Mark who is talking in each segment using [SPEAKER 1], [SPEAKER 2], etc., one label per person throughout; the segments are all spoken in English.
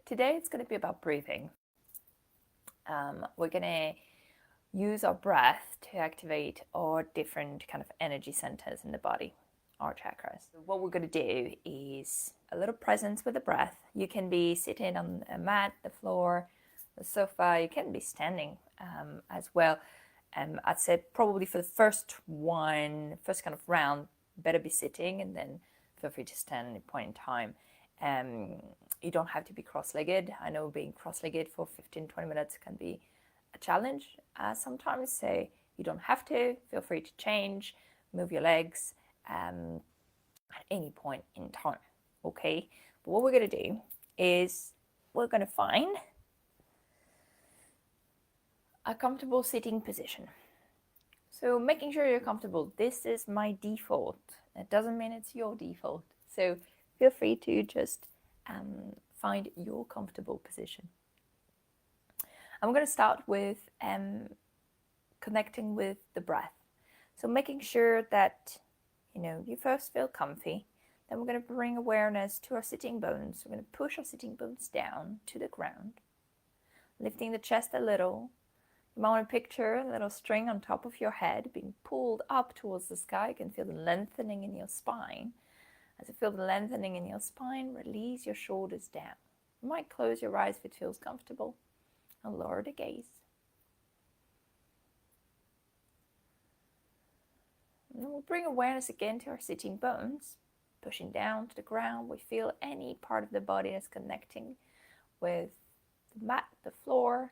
[SPEAKER 1] today it's going to be about breathing. We're going to use our breath to activate our different kind of energy centers in the body, our chakras. What we're going to do is a little presence with the breath. You can be sitting on a mat, the floor, the sofa. You can be standing as well. I'd say probably for the first kind of round, better be sitting, and then feel free to stand at any point in time. You don't have to be cross-legged. I know being cross-legged for 15-20 minutes can be a challenge sometimes, so you don't have to. Feel free to change, move your legs at any point in time, okay? But what we're going to do is we're going to find a comfortable sitting position. So making sure you're comfortable. This is my default. It doesn't mean it's your default. So feel free to just find your comfortable position. I'm going to start with connecting with the breath. So making sure that you first feel comfy. Then we're going to bring awareness to our sitting bones. We're going to push our sitting bones down to the ground, lifting the chest a little. You might want to picture a little string on top of your head being pulled up towards the sky. You can feel the lengthening in your spine. As you feel the lengthening in your spine, release your shoulders down. You might close your eyes if it feels comfortable, and lower the gaze. And then we'll bring awareness again to our sitting bones, pushing down to the ground. We feel any part of the body that's connecting with the mat, the floor,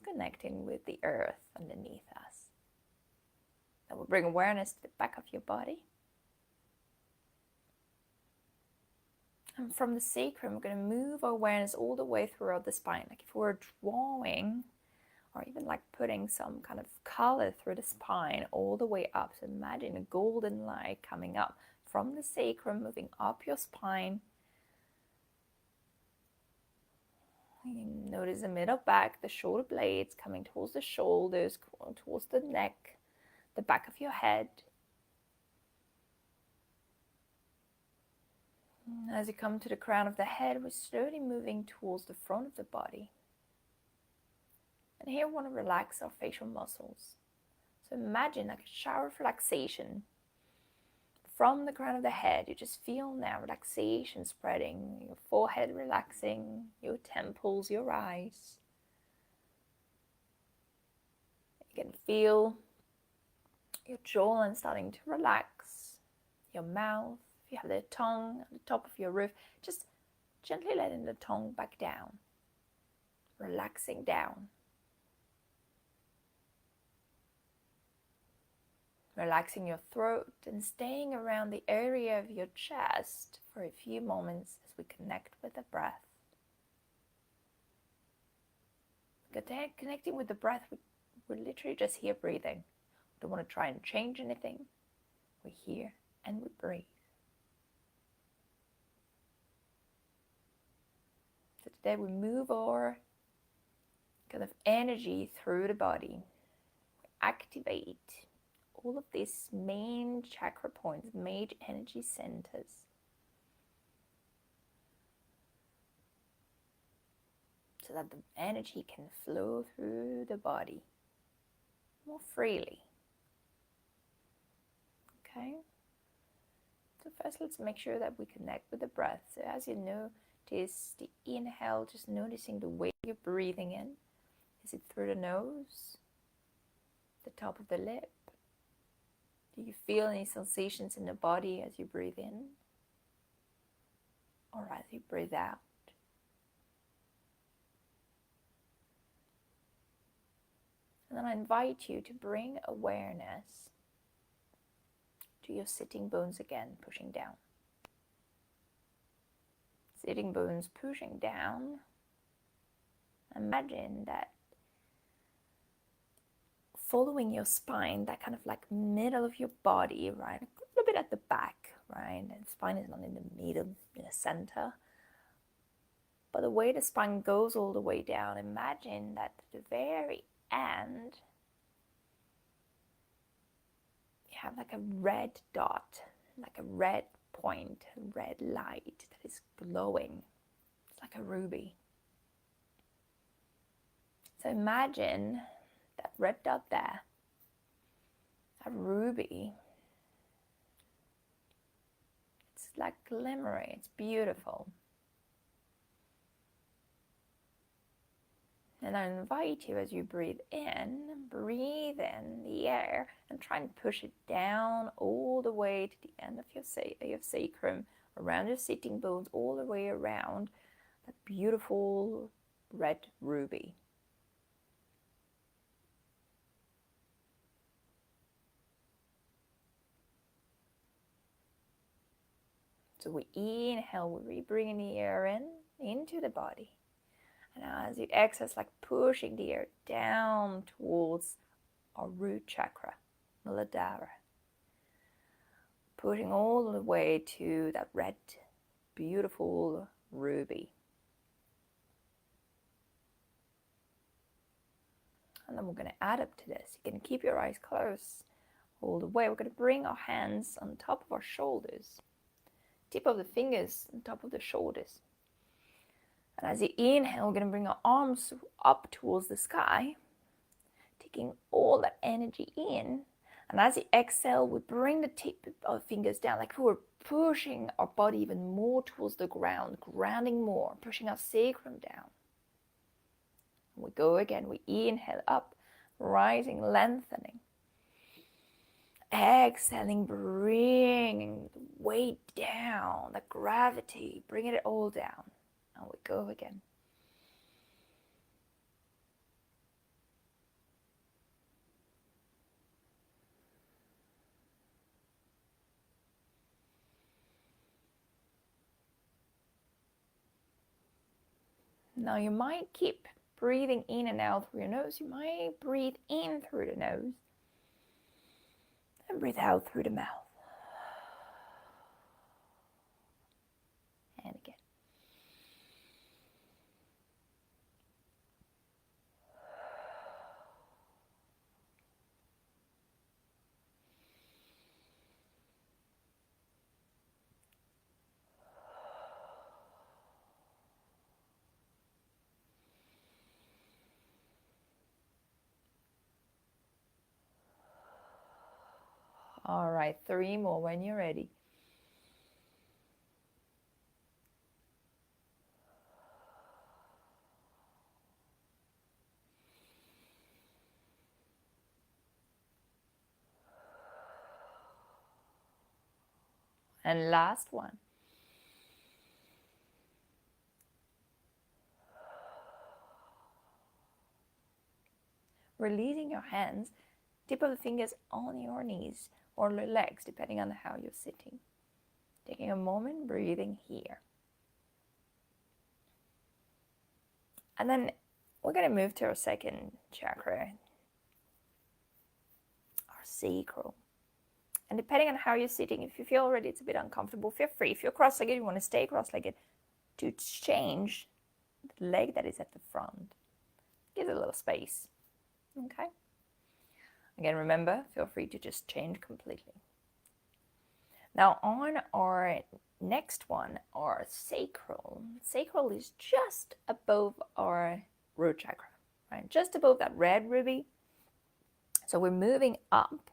[SPEAKER 1] connecting with the earth underneath us. Then we'll bring awareness to the back of your body. And from the sacrum, we're going to move our awareness all the way throughout the spine. Like if we're drawing, or even like putting some kind of color through the spine all the way up. So imagine a golden light coming up from the sacrum, moving up your spine. You notice the middle back, the shoulder blades coming towards the shoulders, towards the neck, the back of your head. As you come to the crown of the head, we're slowly moving towards the front of the body. And here we want to relax our facial muscles. So imagine like a shower of relaxation. From the crown of the head, you just feel now relaxation spreading, your forehead relaxing, your temples, your eyes. You can feel your jawline starting to relax, your mouth. If you have the tongue at the top of your roof, just gently letting the tongue back down, relaxing down. Relaxing your throat and staying around the area of your chest for a few moments as we connect with the breath. Connecting with the breath, we're literally just here breathing. We don't want to try and change anything. We're here and we breathe. So today we move our kind of energy through the body. We activate all of these main chakra points, major energy centers. So that the energy can flow through the body more freely. Okay? So first let's make sure that we connect with the breath. So as you notice the inhale, just noticing the way you're breathing in. Is it through the nose? The top of the lip? Do you feel any sensations in the body as you breathe in or as you breathe out? And then I invite you to bring awareness to your sitting bones again, pushing down. Sitting bones pushing down. Imagine that following your spine, that kind of like middle of your body, right? A little bit at the back, right? And the spine is not in the middle, in the center. But the way the spine goes all the way down, imagine that at the very end, you have like a red dot, like a red point, a red light that is glowing. It's like a ruby. So imagine that red dot there, that ruby. It's like glimmering, it's beautiful. And I invite you, as you breathe in the air and try and push it down all the way to the end of your sacrum, around your sitting bones, all the way around that beautiful red ruby. So we inhale, we bring the air into the body. And as you exhale, it's like pushing the air down towards our root chakra, Muladhara. Pushing all the way to that red, beautiful ruby. And then we're going to add up to this. You can keep your eyes closed all the way. We're going to bring our hands on top of our shoulders. Tip of the fingers on top of the shoulders. And as you inhale, we're going to bring our arms up towards the sky, taking all that energy in. And as you exhale, we bring the tip of the fingers down, like we're pushing our body even more towards the ground, grounding more, pushing our sacrum down. And we go again, we inhale up, rising, lengthening. Exhaling, bringing the weight down, the gravity, bringing it all down. And we go again. Now you might keep breathing in and out through your nose. You might breathe in through the nose and breathe out through the mouth. And again. All right, 3 more when you're ready. And last one. Releasing your hands, tip of the fingers on your knees or your legs, depending on how you're sitting. Taking a moment, breathing here. And then we're going to move to our second chakra, our sacral. And depending on how you're sitting, if you feel already it's a bit uncomfortable, feel free. If you're cross-legged, you want to stay cross-legged, to change the leg that is at the front. Give it a little space. Okay? Again, remember, feel free to just change completely. Now on our next one, our sacral. Sacral is just above our root chakra, right? Just above that red ruby. So we're moving up.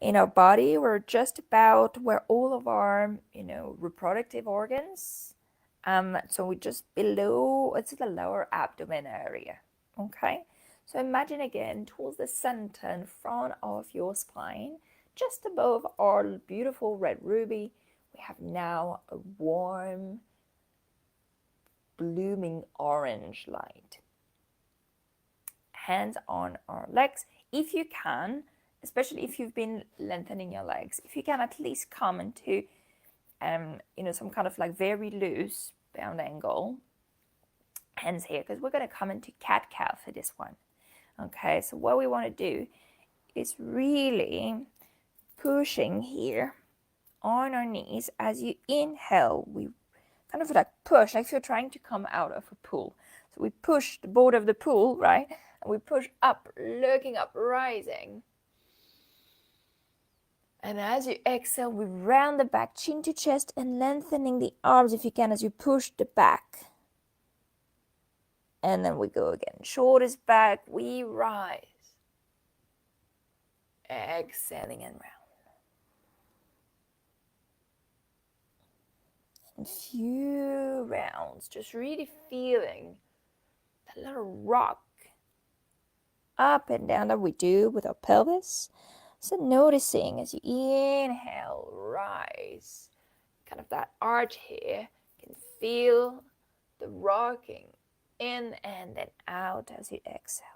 [SPEAKER 1] In our body, we're just about where all of our, reproductive organs. So we're just below, it's the lower abdomen area. Okay. So imagine again towards the center in front of your spine, just above our beautiful red ruby, we have now a warm, blooming orange light. Hands on our legs. If you can, especially if you've been lengthening your legs, if you can at least come into, some kind of like very loose bound angle. Hands here, because we're going to come into cat-cow for this one. Okay, so what we want to do is really pushing here on our knees. As you inhale, we kind of like push, like if you're trying to come out of a pool. So we push the board of the pool, right? And we push up, looking up, rising. And as you exhale, we round the back, chin to chest, and lengthening the arms if you can as you push the back. And then we go again. Shoulders back, we rise. Exhaling and round. And few rounds, just really feeling that little rock up and down that we do with our pelvis. So noticing as you inhale, rise, kind of that arch here, you can feel the rocking in and then out as you exhale.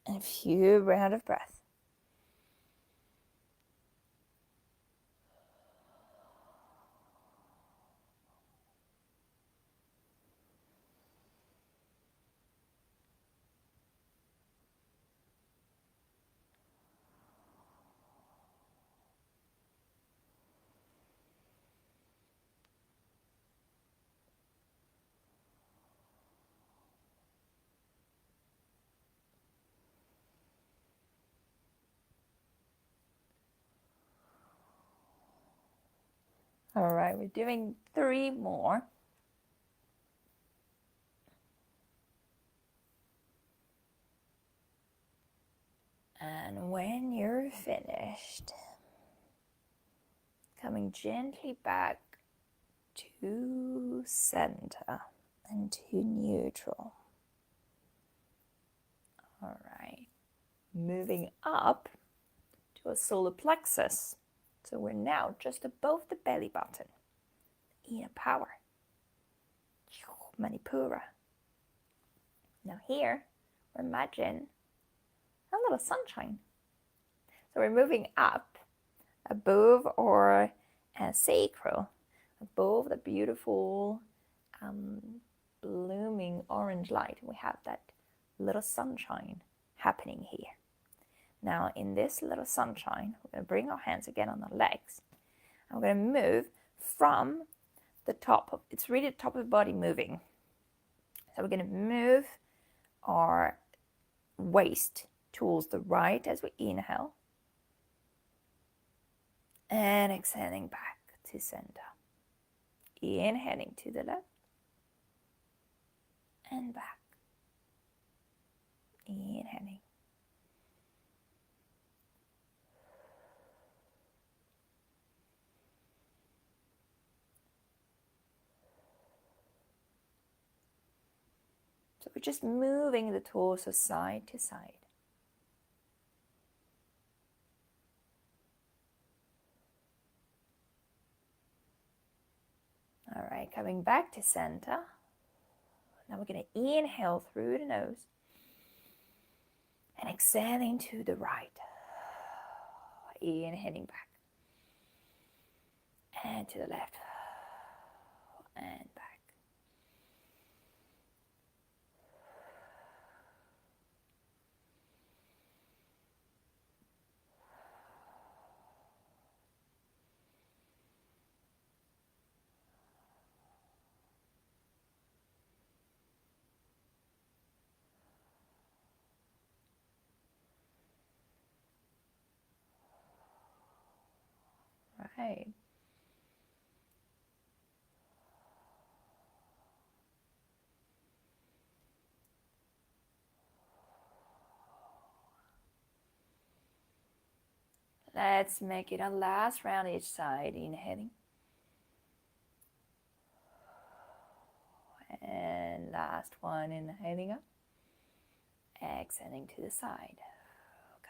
[SPEAKER 1] And a few rounds of breath. All right, we're doing 3 more. And when you're finished, coming gently back to center and to neutral. All right, moving up to a solar plexus. So we're now just above the belly button. Inner power. Manipura. Now here, we imagine a little sunshine. So we're moving up above our sacral, above the beautiful blooming orange light. We have that little sunshine happening here. Now in this little sunshine, we're going to bring our hands again on the legs. And we're going to move from the top. It's really the top of the body moving. So we're going to move our waist towards the right as we inhale. And exhaling back to center. Inhaling to the left. And back. Inhaling. So we're just moving the torso side to side. All right, coming back to center. Now we're going to inhale through the nose and exhaling to the right. Inhaling back and to the left and back. Right. Let's make it a last round each side. Inhaling. And last one, inhaling up. Exhaling to the side.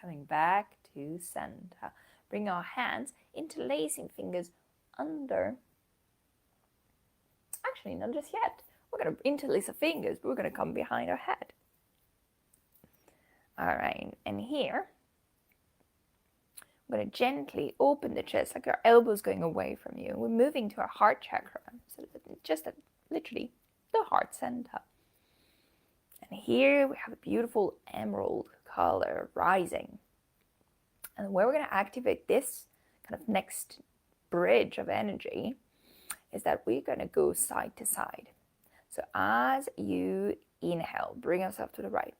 [SPEAKER 1] Coming back to center. Bring our hands, interlacing fingers under. Actually, not just yet. We're going to interlace our fingers, but we're going to come behind our head. All right, and here, we're going to gently open the chest, like our elbows going away from you. We're moving to our heart chakra, so just literally the heart center. And here we have a beautiful emerald color rising. And where we're going to activate this kind of next bridge of energy is that we're going to go side to side. So as you inhale, bring yourself to the right.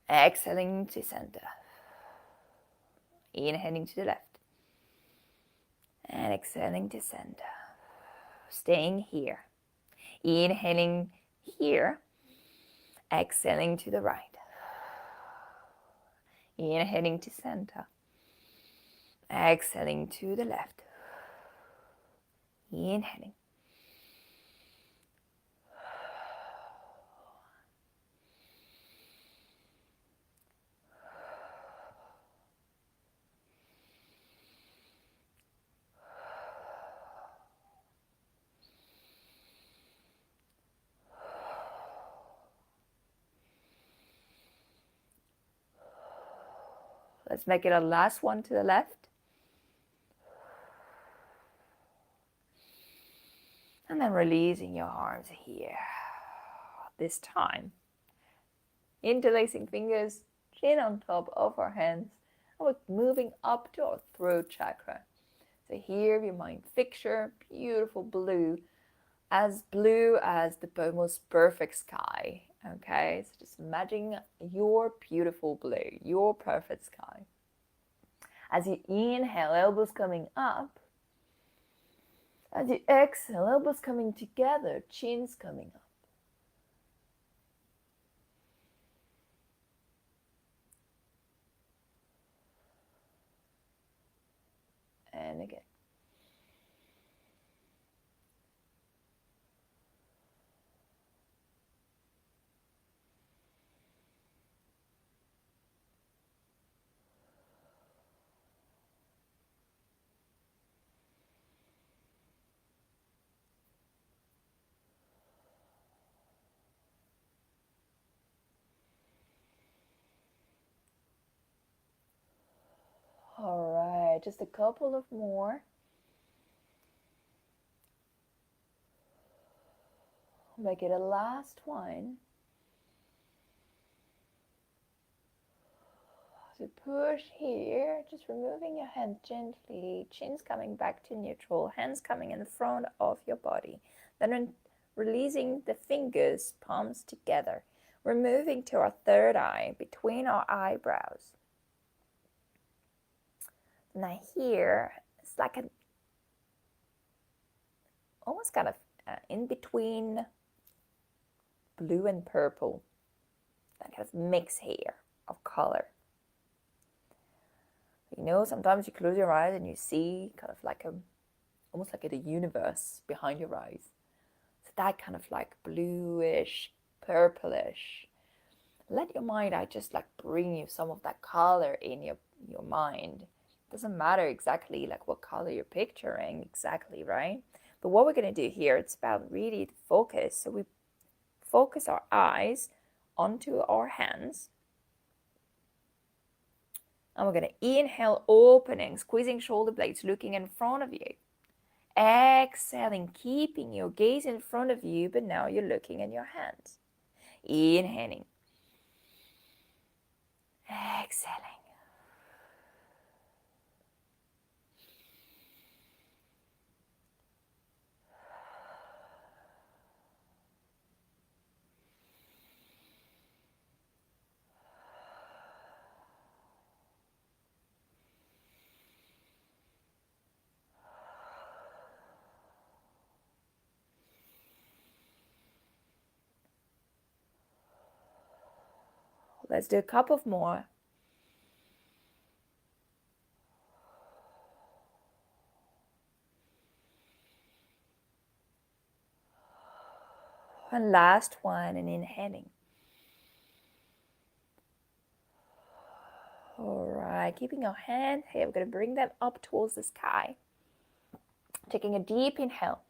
[SPEAKER 1] Exhaling to center. Inhaling to the left. And exhaling to center. Staying here. Inhaling here, exhaling to the right. Inhaling to center, exhaling to the left. Inhaling. Let's make it a last one to the left. And then releasing your arms here. This time, interlacing fingers, chin on top of our hands, and we're moving up to our throat chakra. So here we might picture beautiful blue as the most perfect sky. Okay, so just imagine your beautiful blue, your perfect sky. As you inhale, elbows coming up. As you exhale, elbows coming together, chins coming up. And again. All right, just a couple of more. Make it a last one. So push here, just removing your hand gently, chins coming back to neutral, hands coming in front of your body. Then releasing the fingers, palms together, removing to our third eye between our eyebrows. Now here, it's like an almost kind of in between blue and purple, that kind of mix here of color. You know, sometimes you close your eyes and you see kind of like almost like a universe behind your eyes. So that kind of like bluish, purplish. Let your mind, I just like bring you some of that color in your mind. It doesn't matter exactly like what color you're picturing exactly, right? But what we're going to do here, it's about really focus. So we focus our eyes onto our hands. And we're going to inhale, opening, squeezing shoulder blades, looking in front of you. Exhaling, keeping your gaze in front of you, but now you're looking in your hands. Inhaling. Exhaling. Let's do a couple of more. One last one, and inhaling. All right, keeping your hand here, we're going to bring them up towards the sky. Taking a deep inhale.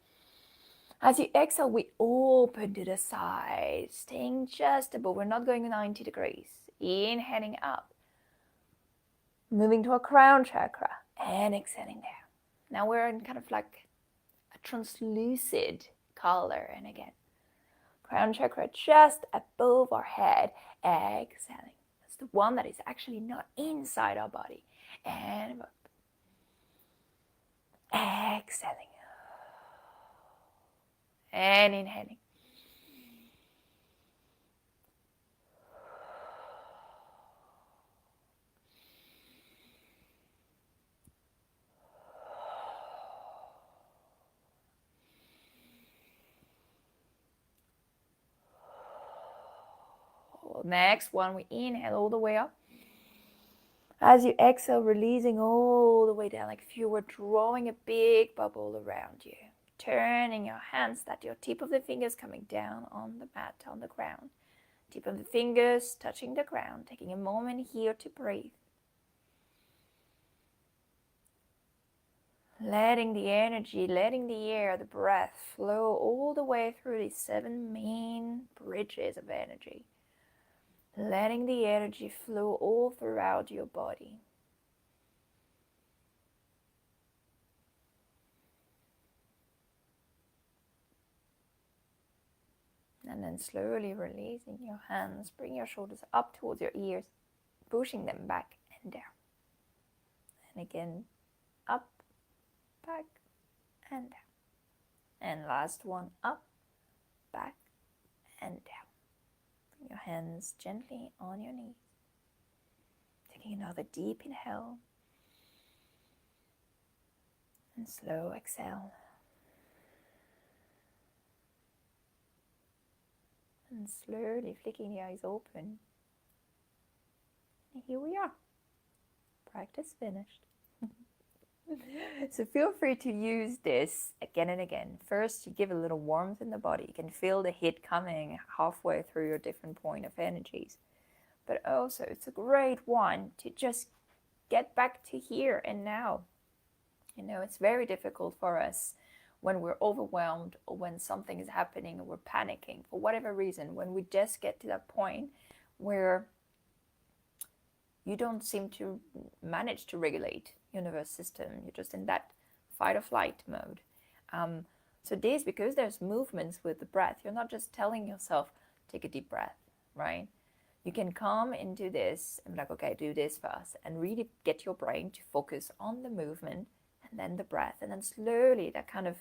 [SPEAKER 1] As you exhale, we open to the side, staying just above. We're not going 90 degrees. Inhaling up. Moving to our crown chakra and exhaling there. Now we're in kind of like a translucid color. And again, crown chakra just above our head. Exhaling. That's the one that is actually not inside our body. And up. Exhaling. And inhaling. exhale. Next one, we inhale all the way up. As you exhale, releasing all the way down, like if you were drawing a big bubble around you. Turning your hands, that your tip of the fingers coming down on the mat, on the ground. Tip of the fingers touching the ground. Taking a moment here to breathe. Letting the energy, letting the air, the breath flow all the way through these 7 main bridges of energy. Letting the energy flow all throughout your body. And then slowly releasing your hands. Bring your shoulders up towards your ears, pushing them back and down. And again, up, back, and down. And last one, up, back, and down. Bring your hands gently on your knees. Taking another deep inhale. And slow exhale. And slowly flicking the eyes open. And here we are. Practice finished. So feel free to use this again and again. First, you give a little warmth in the body. You can feel the heat coming halfway through your different point of energies. But also, it's a great one to just get back to here and now. You know, it's very difficult for us when we're overwhelmed or when something is happening or we're panicking for whatever reason, when we just get to that point where you don't seem to manage to regulate your nervous system. You're just in that fight or flight mode. So this, because there's movements with the breath, you're not just telling yourself, take a deep breath, right? You can come into this and be like, okay, do this first, and really get your brain to focus on the movement and then the breath. And then slowly that kind of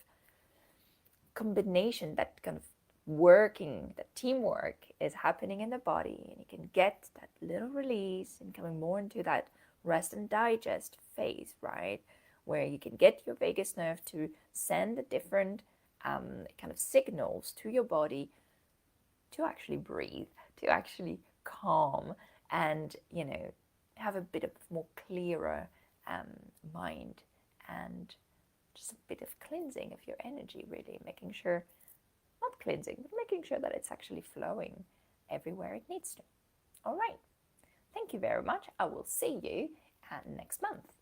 [SPEAKER 1] combination, that kind of working, that teamwork is happening in the body, and you can get that little release and coming more into that rest and digest phase, right? Where you can get your vagus nerve to send the different kind of signals to your body to actually breathe, to actually calm, and, you know, have a bit of more clearer mind, and just a bit of cleansing of your energy, really making sure, not cleansing, but making sure that it's actually flowing everywhere it needs to. All right. Thank you very much. I will see you next month.